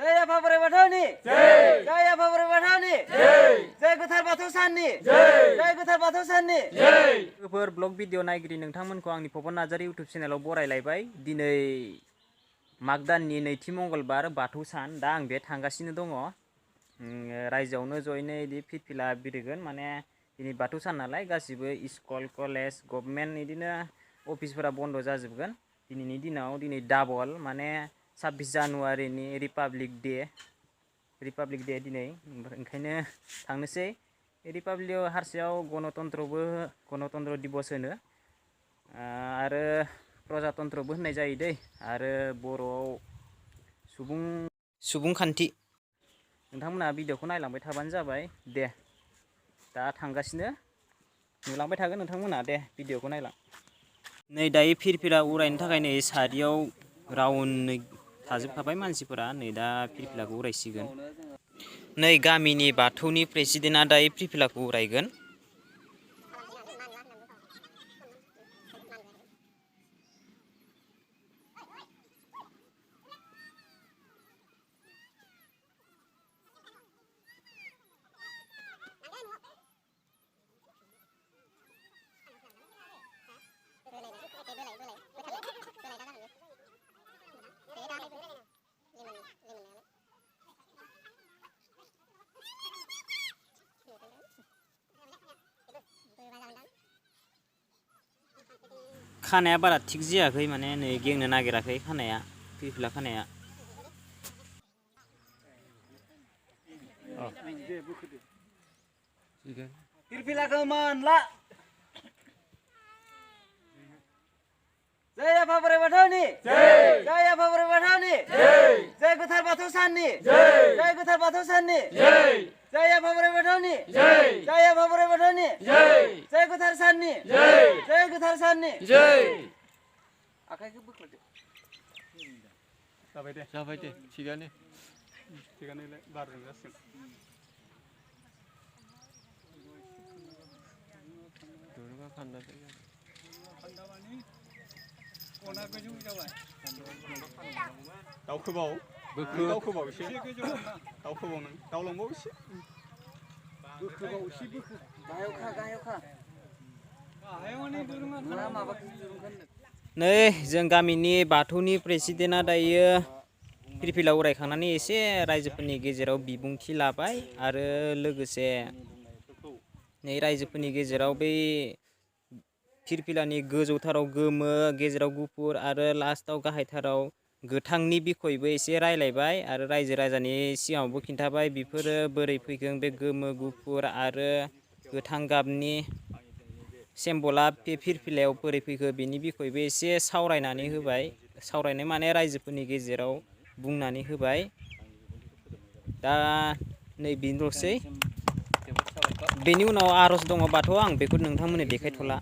जय आफा बोराइ बाथौनि जय जय आफा बोराइ बाथौनि जय जय गोथार बाथौ साननि जय जय गोथार बाथौ साननि जय लोगोफोर ब्लग भिडिअ नायगिरि नोंथांमोनखौ आंनि फबन नार्जारि इउटुब चेनेलाव बरायलायबाय। दिनै माग दाननि नैथि मंगलबार बाथौ सान। दा आं बे थांगासिनो दङ रायजोआवनो जयैनो इदि फिरफिला बिरगोन। माने दिनै बाथौ सान नालाय गासिबो स्कुल कलेज गभर्नमेन्ट इदिनो अफिसफोरा बन्द जाजोबगोन दिनैनि दिनाव। दिनै डाबल माने 26 जानुवारिनि रिपाब्लिक डे दिनै ओंखायनो थांनोसै। रिपाब्लिक हारसायाव गणतन्त्र दिबस होनो आरो प्रजातन्त्रबो होननाय जायो दै। आरो बर'आव सुबुंखान्थि। नोंथांमोना भिडिअखौ नायलांबाय थाबानो जाबाय। दे दा थांगासिनो नुलांबाय थागोन नोंथांमोना। दे भिडिअखौ नायलां। नै दायो फिरफिला उरायनो थाखाय नै सारियाव राउन्डनै थाजोबखाबाय मानसिफोरा। नै दा फिरफिलाखौ उरायसिगोन। नै गामिनि बाथौनि प्रेसिडेन्टआ दायो फिरफिलाखौ उरायगोन। खानाया बारा थिग जायाखै माने नै गेंनो नागिराखै खानाया फिरफिला खानाया। फिरफिलाखौ मोनला। जय आफा बोराइ बाथौनि जय जय आफा बोराइ बाथौनि जय जय गोथार बाथौ साननि जय जय गोथार बाथौ साननि जय जय आफा बोराइ बाथौनि जय जय आफा बोराइ बाथौनि जय जय गोथार साननि जय जय गोथार साननि जय। आखाइखौ बोख्लायदो। जाबाय दे थिगानो बारजों जासिगोन। दावखोबाव दावखोबाव एसे दावखोबाव नों दावलांबाव एसे बोखोबाव एसे बोखो गाहायाव नै जों गामिनि बाथौनि प्रेसिडेन्टआ दायो फिरफिला उरायखांनानै एसे रायजोफोरनि गेजेराव बिबुंथि लाबाय। आरो लोगोसे नै रायजोफोरनि गेजेराव बै फिरफिलानि गोजौथाराव गोमो गेजेराव गुफुर आरो लास्टआव गाहायथाराव गोथांनि बिखयबो एसे रायलायबाय। आरो रायजो राजानि सिगाङावबो खिन्थाबाय बेफोरो बोरै फैगोन बे गोमो गुफुर आरो गोथां गाबनि सेम्बला बे फिरफिलायाव बोरै फैखो बेनि बिखयबो एसे सावरायनानै होबाय। सावरायनाय माने रायजोफोरनि गेजेराव बुंनानै होबाय। दा नै बेनोल'सै। बेनि उनाव आर'ज दङ बाथौआव। आं बेखौ नोंथांमोननो देखायथ'ला।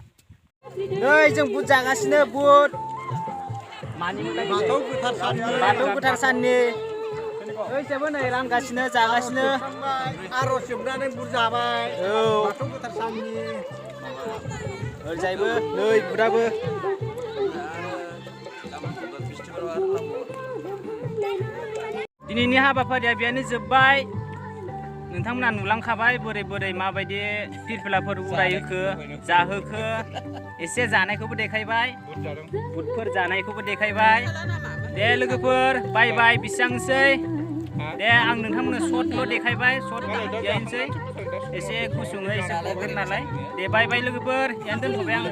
नै जों बुट जागासिनो बुट बाथौ गोथार साननि ओइसआबो नै रानगासिनो जागासिनो। आर'ज जोबनानै बुट जाबाय। औ बाथौ गोथार साननि ओरैजायबो नै बुटआबो। दिनैनि हाबाफारिया बेयावनो जोब्बाय। नोंथांमोना नुलांखाबाय बोरै बोरै माबायदि फिरफिलाफोर उरायहोखो जाहोखो। एसे जानायखौबो देखायबाय बुटफोर जानायखौबो देखायबाय। दे लोगोफोर बाय बाय बेसेबांसै। दे आं नोंथांमोननो सर्टल' देखायबाय सर्ट बेहायनोसै एसे गुसुङै एसे प्रब्लेम नालाय। दे बाय बाय लोगोफोर बेयावनो दोनथ'बाय आं।